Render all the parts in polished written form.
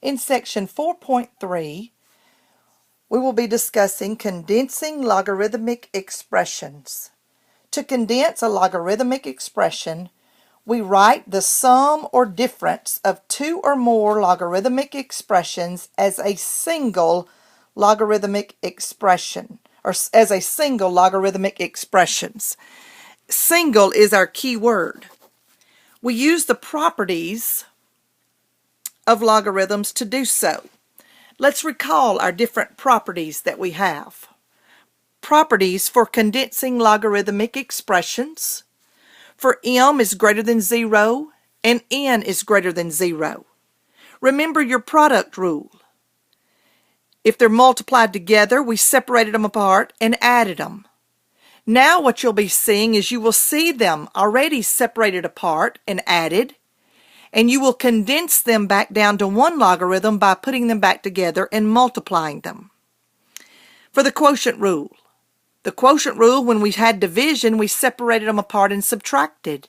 In section 4.3, we will be discussing condensing logarithmic expressions. To condense a logarithmic expression, we write the sum or difference of two or more logarithmic expressions as a single logarithmic expression, or as a single logarithmic expressions. Single is our key word. We use the properties of logarithms to do so. Let's recall our different properties that we have. Properties for condensing logarithmic expressions. For m is greater than 0 and n is greater than 0. Remember your product rule. If they're multiplied together, we separated them apart and added them. Now what you'll be seeing is you will see them already separated apart and added, and you will condense them back down to one logarithm by putting them back together and multiplying them. For the quotient rule. The quotient rule, when we had division, we separated them apart and subtracted.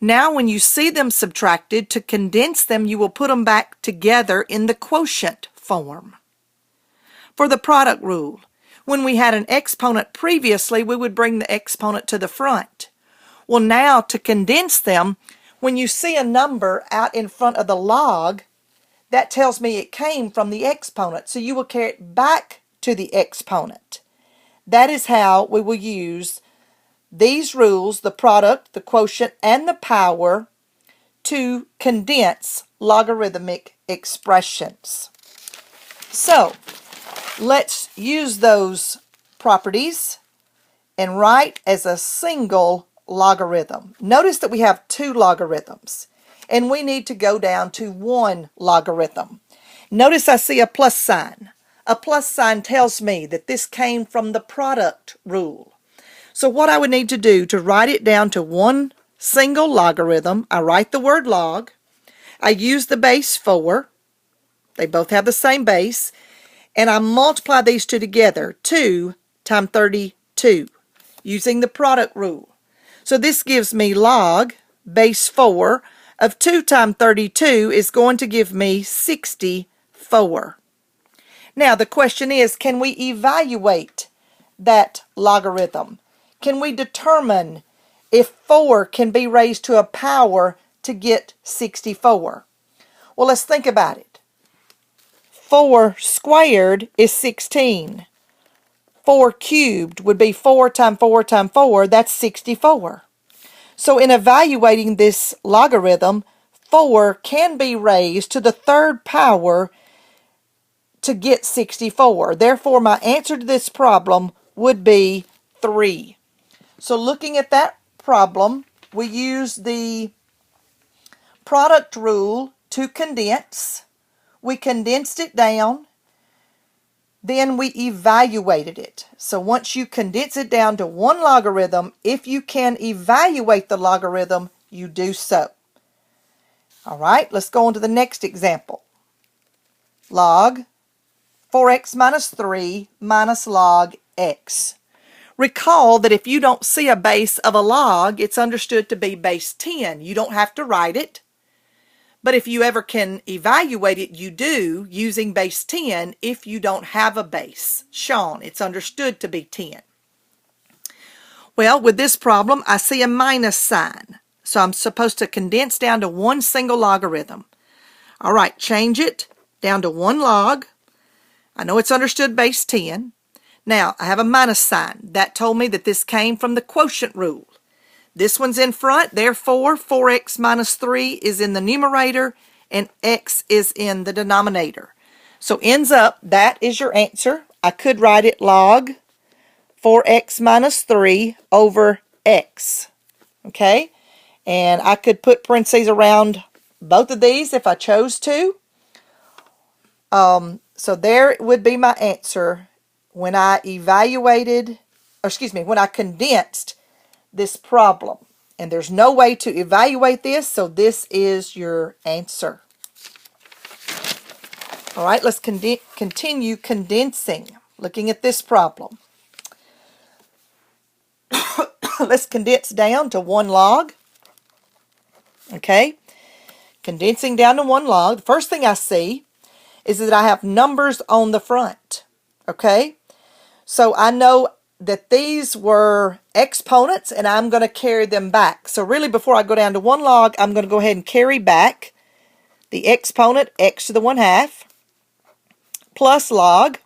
Now when you see them subtracted, to condense them, you will put them back together in the quotient form. For the product rule, when we had an exponent previously, we would bring the exponent to the front. Well, now to condense them, when you see a number out in front of the log, that tells me it came from the exponent, so you will carry it back to the exponent. That is how we will use these rules, the product, the quotient, and the power, to condense logarithmic expressions. So, let's use those properties and write as a single logarithm. Notice that we have two logarithms, and we need to go down to one logarithm. Notice I see a plus sign. A plus sign tells me that this came from the product rule. So what I would need to do to write it down to one single logarithm, I write the word log, I use the base 4, they both have the same base, and I multiply these two together, 2 times 32, using the product rule. So this gives me log base 4 of 2 times 32 is going to give me 64. Now the question is, can we evaluate that logarithm? Can we determine if 4 can be raised to a power to get 64? Well, let's think about it. 4 squared is 16. 4 cubed would be 4 times 4 times 4, that's 64. So in evaluating this logarithm, 4 can be raised to the third power to get 64. Therefore, my answer to this problem would be 3. So looking at that problem, we use the product rule to condense. We condensed it down. Then we evaluated it. So once you condense it down to one logarithm, if you can evaluate the logarithm, you do so. All right, let's go on to the next example. Log 4x minus 3 minus log x. Recall that if you don't see a base of a log, it's understood to be base 10. You don't have to write it. But if you ever can evaluate it, you do, using base 10 if you don't have a base shown. It's understood to be 10. Well, with this problem, I see a minus sign. So I'm supposed to condense down to one single logarithm. All right, change it down to one log. I know it's understood base 10. Now, I have a minus sign. That told me that this came from the quotient rule. This one's in front, therefore 4x minus 3 is in the numerator and x is in the denominator. So ends up, that is your answer. I could write it log 4x minus 3 over x. Okay? And I could put parentheses around both of these if I chose to. So there would be my answer when I when I condensed this problem. And there's no way to evaluate this, so this is your answer. All right, let's continue condensing. Looking at this problem. Let's condense down to one log. Okay, condensing down to one log. The first thing I see is that I have numbers on the front. Okay? So I know that these were exponents, and I'm going to carry them back. So really, before I go down to 1 log, I'm going to go ahead and carry back the exponent x to the 1/2 plus log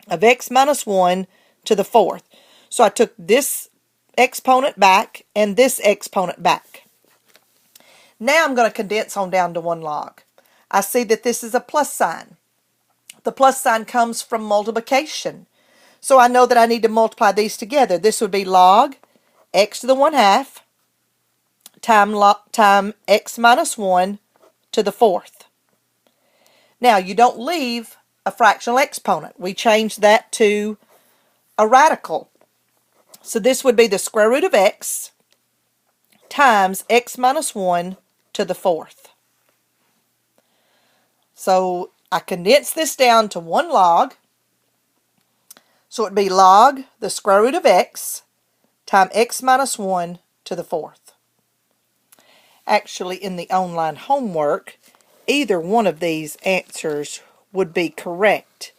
of x minus 1 to the 4th. So I took this exponent back and this exponent back. Now I'm going to condense on down to 1 log. I see that this is a plus sign. The plus sign comes from multiplication. So I know that I need to multiply these together. This would be log x to the 1/2 time x minus 1 to the 4th. Now, you don't leave a fractional exponent. We changed that to a radical. So this would be the square root of x times x minus 1 to the 4th. So I condense this down to 1 log. So it would be log the square root of x times x minus 1 to the 4th. Actually, in the online homework, either one of these answers would be correct.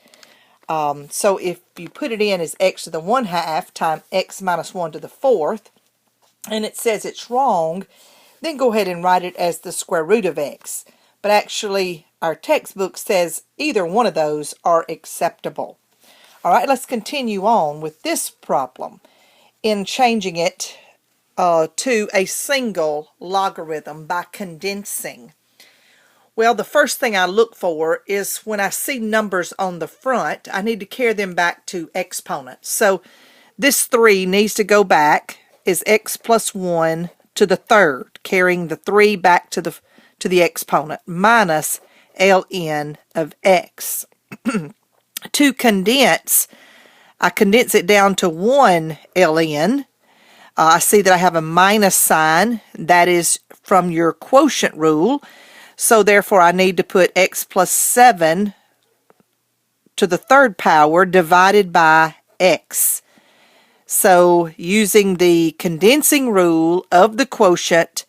So if you put it in as x to the 1/2 times x minus 1 to the 4th, and it says it's wrong, then go ahead and write it as the square root of x. But actually, our textbook says either one of those are acceptable. All right, let's continue on with this problem in changing it to a single logarithm by condensing. Well, the first thing I look for is when I see numbers on the front, I need to carry them back to exponents. So this 3 needs to go back as x plus 1 to the 3rd, carrying the 3 back to the exponent, minus ln of x. To condense, I condense it down to 1 ln. I see that I have a minus sign. That is from your quotient rule. So therefore I need to put x plus 7 to the 3rd power divided by x. So using the condensing rule of the quotient,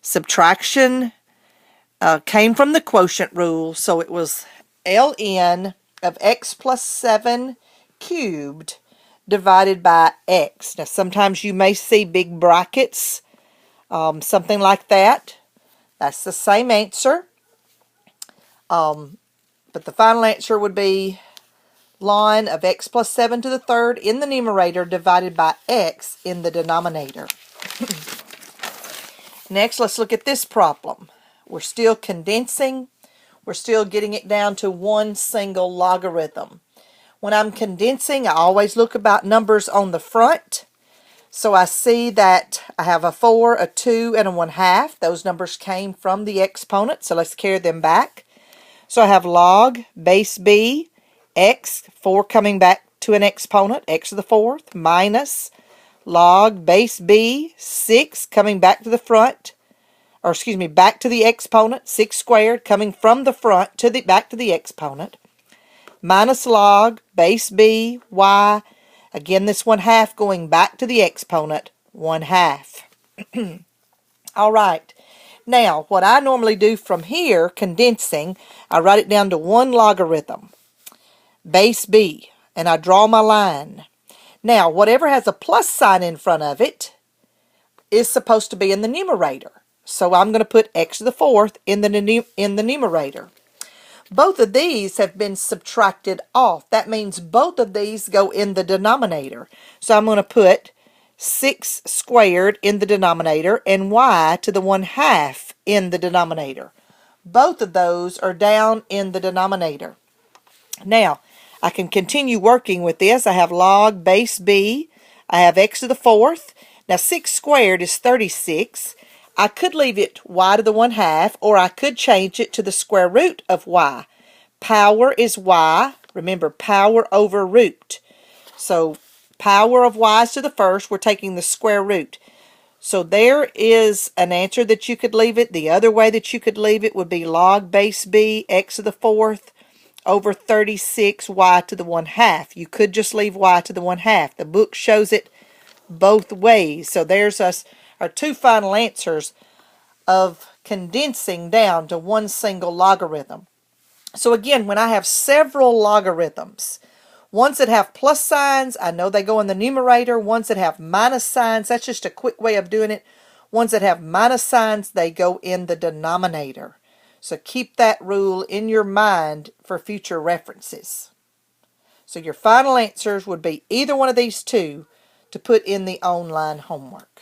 subtraction came from the quotient rule. So it was ln of x plus 7 cubed divided by x. Now sometimes you may see big brackets, something like that. That's the same answer. But the final answer would be ln of x plus 7 to the 3rd in the numerator divided by x in the denominator. Next, let's look at this problem. We're still condensing. We're still getting it down to one single logarithm. When I'm condensing, I always look about numbers on the front. So I see that I have a 4, a 2, and a 1/2. Those numbers came from the exponent, so let's carry them back. So I have log base b, x, 4 coming back to an exponent, x to the 4th, minus log base b, 6 coming back to the front, or excuse me, back to the exponent, 6 squared coming from the front to back to the exponent, minus log base b, y, again this 1/2 going back to the exponent, 1/2. All right. Now, what I normally do from here, condensing, I write it down to 1 logarithm, base b, and I draw my line. Now, whatever has a plus sign in front of it is supposed to be in the numerator. So I'm going to put x to the 4th in the numerator. Both of these have been subtracted off. That means both of these go in the denominator. So I'm going to put 6 squared in the denominator and y to the 1/2 in the denominator. Both of those are down in the denominator. Now, I can continue working with this. I have log base b. I have x to the 4th. Now, 6 squared is 36. I could leave it y to the 1/2, or I could change it to the square root of y. Power is y. Remember, power over root. So, power of y is to the 1st. We're taking the square root. So, there is an answer that you could leave it. The other way that you could leave it would be log base b, x to the 4th, over 36, y to the 1/2. You could just leave y to the 1/2. The book shows it both ways. So, there's our 2 final answers of condensing down to one single logarithm. So again, when I have several logarithms, ones that have plus signs, I know they go in the numerator. Ones that have minus signs, that's just a quick way of doing it. Ones that have minus signs, they go in the denominator. So keep that rule in your mind for future references. So your final answers would be either one of these two to put in the online homework.